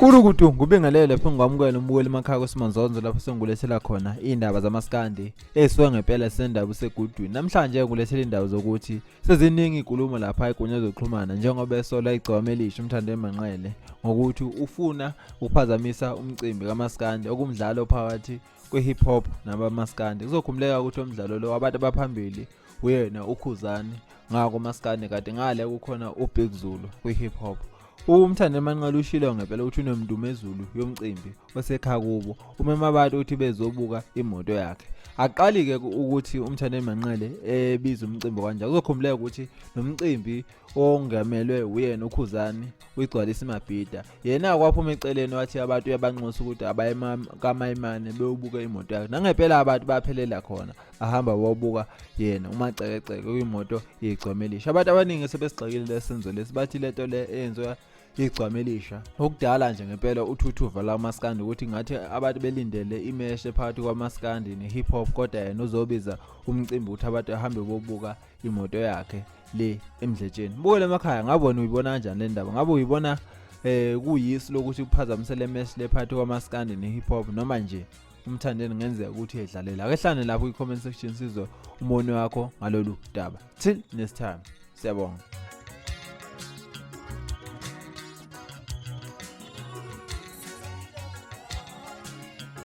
Kurukuthi ngubingelele lapho ngamukela umbukeli emakhaya kuSimanzonzo lapho sengulethela khona indaba zamaskandi ezisuka ngempela sendaba usegudwini. Namhlanje ngulethela indaba zokuthi seziningi inkulumo lapha egunya zokuxhumana njengoba esola igcwame elisha uMthande Manqele ngokuthi ufuna ukuphazamisa umcimbi kamaskandi okumdlalo phakathi kweHip Hop nabamaskandi. Kuzokhumuleka ukuthi umdlalo lo abantu abaphambili uyena uKhuzani ngako maskandi kade ngale kukhona uBig Zulu kwiHip Hop. Umthande Manqele ushilo ngempela uthi unomndumezulu yomcimbi osekhaya kubo umema abantu uthi bezobuka imoto yakhe. Aqali ke ukuthi uMthande Manqele ebiza umcimbi kanjalo kuzokhumuleka ukuthi nomcimbi ongamelwe uyena uKhuzani uyigcwalisa imabhida. Yena kwaphuma eceleni wathi abantu uyabanxusa ukuthi abayema kaMayimane beyobuka imoto yakhe. Nangempela abantu baphelela khona ahamba wayobuka yena umacekeceke kwimoto yegcwamelisha. Abantu abaningi sebesigxekile lesenzo lesibathi lento le eyenziwa igcwamelisha okudala nje ngempela uthuthuva la maskandi ukuthi ngathi abantu belindele imeshe phakathi kwamaskandi neHip Hop kodwa yena uzobiza umcimbi ukuthi abantu ahambe bobuka imoto yakhe le emdletsheni. Mbukele emakhaya ngabona uyibona kanjani le ndaba? Ngabe uyibona kuyisi lokuthi kuphazamise le mesh le phakathi kwamaskandi neHip Hop noma nje umthandeni ngenzeka ukuthi edlalela? Ake hlane lapho kwi-comment section sizwe umono wakho ngalolu daba. Till next time. Siyabonga.